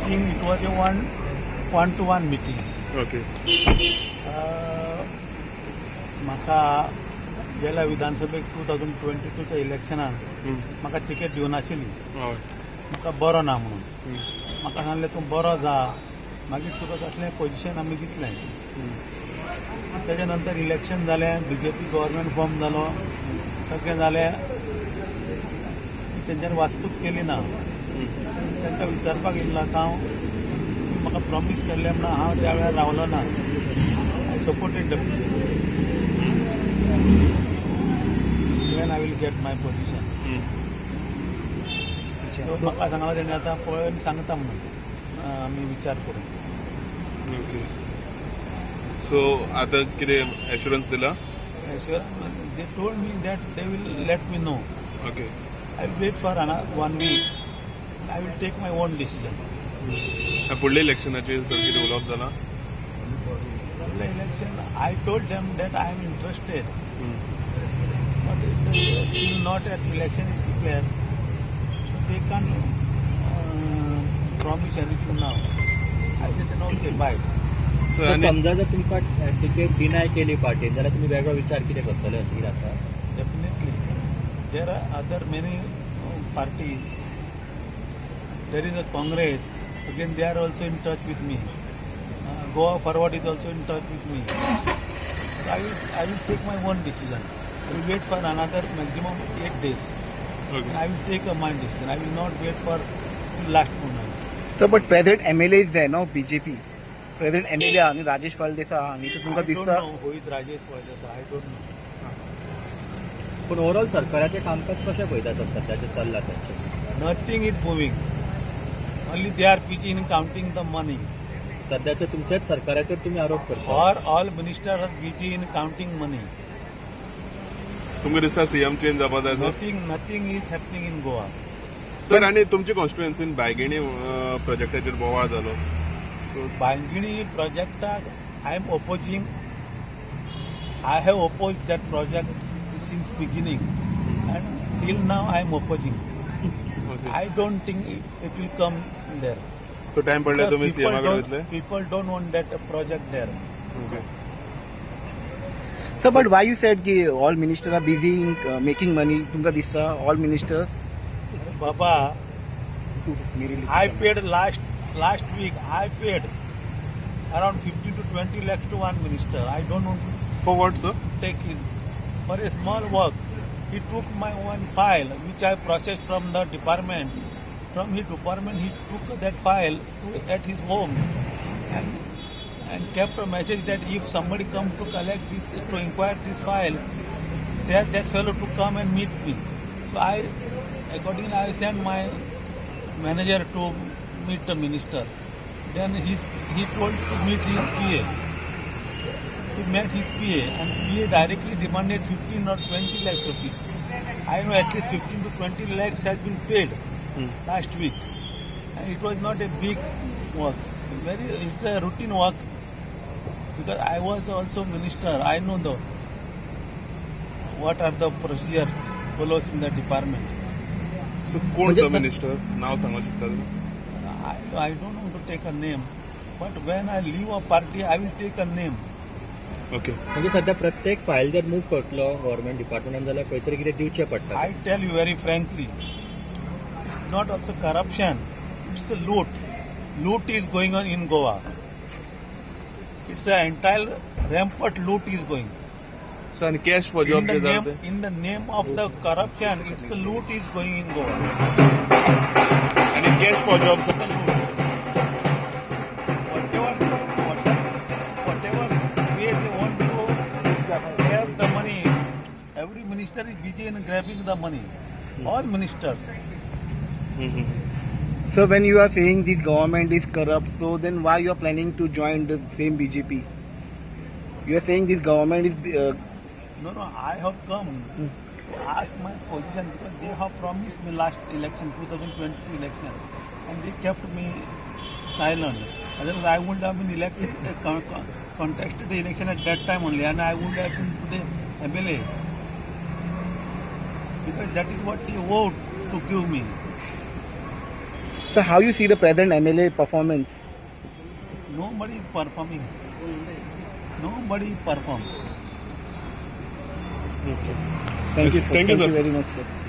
meeting, it was a one-to-one meeting. Okay. म्हाका गेल्या विधानसभेक 2022च्या इलेक्शनान म्हाका तिकेट दिवनाशिल्ली. हय. म्हाका बरो ना म्हणून म्हाका सांगलें तूं बरो जा, मागीर तुका तसलें पोजिशन आमी दितलें. तेच्या नंतर इलेक्शन जालें, बीजेपी गव्हर्मेंट फॉर्म जालो, सगळें जालें. तेंच्यांनी वाचपूच केली ना. तांकां विचारपाक येयल्लो हांव, म्हाका प्रॉमीस केल्लें म्हणून हांव त्या वेळार रावलो ना. I supported the when I will get my position. So म्हाका सांगला तेणी आतां पळोवन सांगता म्हणून आमी विचार करून. ओके. सो आता कितें एश्युरन्स दिला? They told me that they will let me know. Okay. I will wait for 1 week. I will take my own decision. फुडल्या इलेक्शनाचेर सर कितें उलोवप जालां? The election, I told them that I am interested, but still not at election is declared, so they can't promise anything now. I said, okay, bye. Sir समजा जर तुमकां ticket deny केली पार्टीन जाल्यार तुमी वेगळो विचार कितें करतले अशें कितें आसा? Definitely. There are other many parties. There is a Congress. Again, they are also in touch with me. Goa Forward is also in touch with me. So I will take my own decision. I will wait for another maximum 8 days. Okay. I will take my decision. I will not wait for the last moment. So, but present MLA is there, no? BJP. Present MLA आणि राजेश फाळदेसा आणि तर I तुमकां don't दिसता know who is Rajesh Paldesa. I don't know. पूण overall सरकाराचें कामकाज कशें पळयता सर सध्याचें चल्लां तेंचें? Nothing is moving. Only they are busy in counting the money. सध्याच्या तुमच्याच सरकाराचेर तुमी आरोप करता. Or all ministers are busy in counting money. तुमकां दिसता सीएम चेंज जावपा जाय sir? Nothing is happening in Goa. Sir आनी तुमचे कॉन्स्टिट्युएन्सीन बायगिणी प्रोजेक्टाचेर बोवाळ जालो. सो Bangini project, I am opposing. I have opposed that project since beginning, and till now I am opposing. Okay. I don't think it will come there. So time पडल्यार तुमी Because सीएमा कडेन वयतले? people don't want that project there. Okay. So, but why you said कि all ministers are busy in making money? तुमकां दिसता all ministers? Baba, I paid last week. I paid around 15 to 20 lakhs to one minister. I don't want to for what sir? take it for a small work. He took my one file which I processed from the department. From his department, he took that file at his home and kept a message that if somebody come to collect this, to inquire this file, tell that fellow to come and meet me. So accordingly, I sent my manager to meet the minister. Then he told to meet his PA. He met his PA, and PA directly demanded 15 or 20 lakhs rupees. I know at least 15 to 20 lakhs has been paid last week. And it was not a big work. It's a routine work, because I was also minister. I know what are the procedures follows in the department. सो कोण sir minister? नाव सांगू शकता तुम्ही? I don't want to take a name, but when I leave a party, I will take a name. Okay. म्हणजे सध्या प्रत्येक file जर move करतलो government डिपार्टमेंटान जाल्यार खंय तरी कितें दिवचें पडटा. I tell you very frankly, it's not also corruption, it's a loot. Loot is going on in Goa. It's an entire rampant loot is going. Sir आणि कॅश फॉर जॉब जे जाता ते? In the name of the corruption, it's a loot is going in Goa. आणि cash for job sir? The loot. Whatever way they want to grab the money, every minister is busy in grabbing the money. All ministers. So, when you are saying this government is corrupt, so then why you are planning to join the same BJP? You are saying this government is. No, I have come to ask my position because they have promised me last election, 2022 election, and they kept me silent. Otherwise, I would have been elected, contested the election at that time only, and I would have been today MLA. Because that is what they vote to give me. So how you see the present MLA performance? Nobody is performing. Nobody performs. Thank you, sir. Thank you, sir. Very much, sir.